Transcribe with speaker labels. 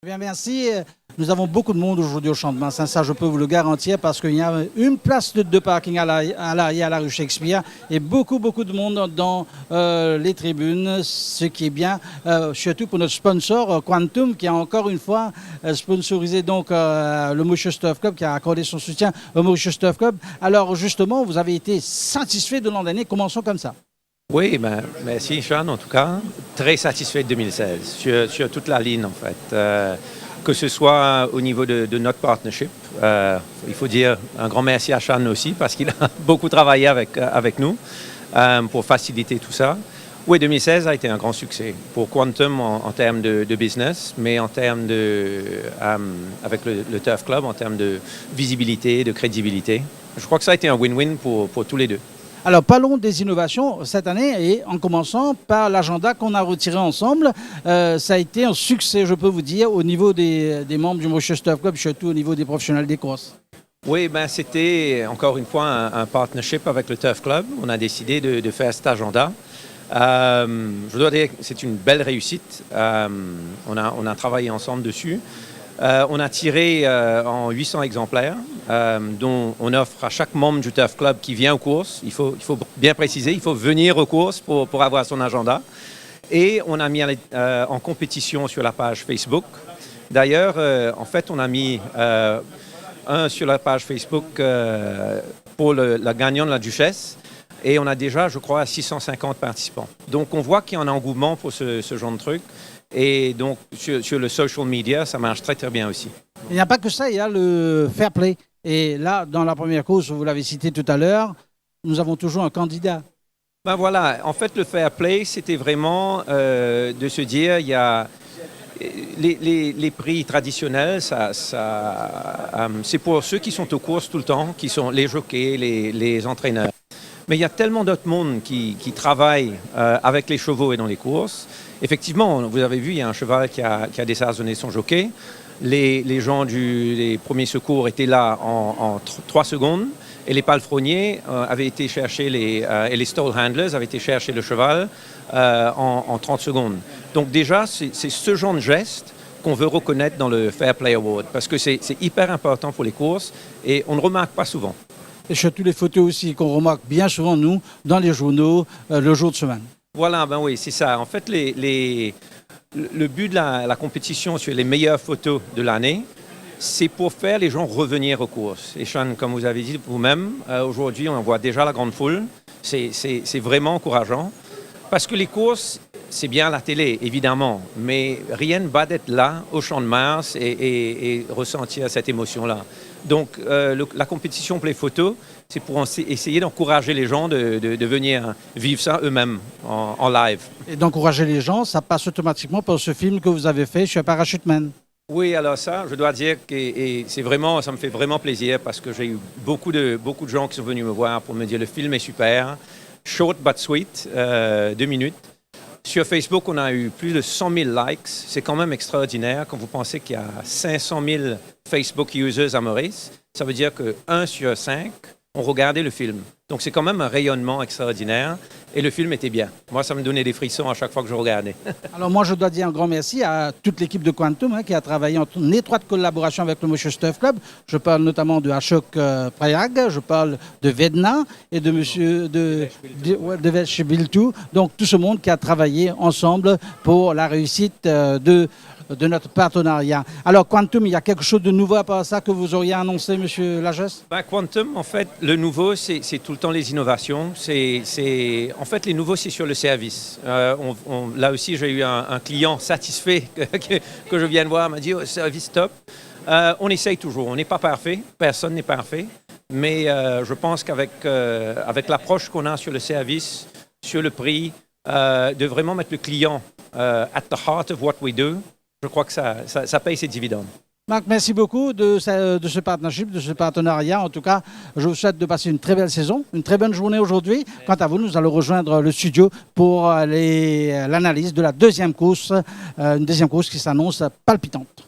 Speaker 1: Bien, merci. Nous avons beaucoup de monde aujourd'hui au Champ de Mars, ça je peux vous le garantir, parce qu'il y a une place de parking à l'arrière à la rue Shakespeare et beaucoup de monde dans les tribunes, ce qui est bien, surtout pour notre sponsor Quantum, qui a encore une fois sponsorisé donc le Mauritius Turf Club, qui a accordé son soutien au Mauritius Turf Club. Alors justement, vous avez été satisfait de l'an dernier, commençons comme ça.
Speaker 2: Oui, ben, merci Sean, en tout cas. Très satisfait de 2016, sur toute la ligne en fait. Que ce soit au niveau de notre partnership. Il faut dire un grand merci à Sean aussi, parce qu'il a beaucoup travaillé avec nous pour faciliter tout ça. Oui, 2016 a été un grand succès pour Quantum en termes de business, mais en termes avec le Turf Club, en termes de visibilité, de crédibilité. Je crois que ça a été un win-win pour tous les deux.
Speaker 1: Alors, parlons des innovations cette année et en commençant par l'agenda qu'on a retiré ensemble. Ça a été un succès, je peux vous dire, au niveau des membres du Mauritius Turf Club, surtout au niveau des professionnels des courses.
Speaker 2: Oui, ben, c'était encore une fois un partnership avec le Turf Club. On a décidé de faire cet agenda. Je dois dire que c'est une belle réussite. On a travaillé ensemble dessus. On a tiré en 800 exemplaires, dont on offre à chaque membre du Turf Club qui vient aux courses. Il faut bien préciser, il faut venir aux courses pour avoir son agenda. Et on a mis en compétition sur la page Facebook. D'ailleurs, en fait, on a mis un sur la page Facebook pour la gagnante de la Duchesse. Et on a déjà, je crois, 650 participants. Donc, on voit qu'il y a un engouement pour ce genre de truc. Et donc, sur le social media, ça marche très bien aussi.
Speaker 1: Il n'y a pas que ça, il y a le fair play. Et là, dans la première course, vous l'avez cité tout à l'heure, nous avons toujours un candidat.
Speaker 2: Ben voilà, en fait, le fair play, c'était vraiment de se dire, il y a les prix traditionnels, c'est pour ceux qui sont aux courses tout le temps, qui sont les jockeys, les entraîneurs. Mais il y a tellement d'autres mondes qui travaillent avec les chevaux et dans les courses. Effectivement, vous avez vu, il y a un cheval qui a désarçonné son jockey. Les gens des premiers secours étaient là en 3 secondes. Et les palefreniers avaient été chercher et les stall handlers avaient été chercher le cheval en 30 secondes. Donc déjà, c'est ce genre de geste qu'on veut reconnaître dans le Fair Play Award, parce que c'est hyper important pour les courses et on ne remarque pas souvent.
Speaker 1: Et surtout les photos aussi qu'on remarque bien souvent, nous, dans les journaux, le jour de semaine.
Speaker 2: Voilà, ben oui, c'est ça. En fait, le but de la compétition sur les meilleures photos de l'année, c'est pour faire les gens revenir aux courses. Et Sean, comme vous avez dit vous-même, aujourd'hui, on voit déjà la grande foule. C'est vraiment encourageant. Parce que les courses, c'est bien la télé, évidemment, mais rien ne bat d'être là, au Champ de Mars, et ressentir cette émotion-là. Donc, la compétition pour les photos, c'est pour essayer d'encourager les gens de venir vivre ça eux-mêmes en live.
Speaker 1: Et d'encourager les gens, ça passe automatiquement par ce film que vous avez fait sur Parachuteman.
Speaker 2: Oui, alors ça, je dois dire que ça me fait vraiment plaisir, parce que j'ai eu beaucoup de gens qui sont venus me voir pour me dire le film est super, short but sweet, 2 minutes. Sur Facebook, on a eu plus de 100 000 likes. C'est quand même extraordinaire quand vous pensez qu'il y a 500 000 Facebook users à Maurice. Ça veut dire que 1 sur 5 ont regardé le film. Donc c'est quand même un rayonnement extraordinaire. Et le film était bien. Moi, ça me donnait des frissons à chaque fois que je regardais.
Speaker 1: Alors moi, je dois dire un grand merci à toute l'équipe de Quantum qui a travaillé en étroite collaboration avec le Mauritius Turf Club. Je parle notamment de Ashok Prayag, je parle de Vedna et de monsieur de Veshbiltu. Donc tout ce monde qui a travaillé ensemble pour la réussite de notre partenariat. Alors, Quantum, il y a quelque chose de nouveau à part ça que vous auriez annoncé, M. Lagesse?
Speaker 2: Quantum, en fait, le nouveau, c'est tout le temps les innovations. En fait, les nouveaux, c'est sur le service. Là aussi, j'ai eu un client satisfait que je viens de voir, m'a dit, service top. On essaye toujours, on n'est pas parfait, personne n'est parfait, mais je pense qu'avec l'approche qu'on a sur le service, sur le prix, de vraiment mettre le client at the heart of what we do, je crois que ça paye ses dividendes.
Speaker 1: Marc, merci beaucoup de ce partnership, de ce partenariat. En tout cas, je vous souhaite de passer une très belle saison, une très bonne journée aujourd'hui. Quant à vous, nous allons rejoindre le studio pour l'analyse de la deuxième course, une deuxième course qui s'annonce palpitante.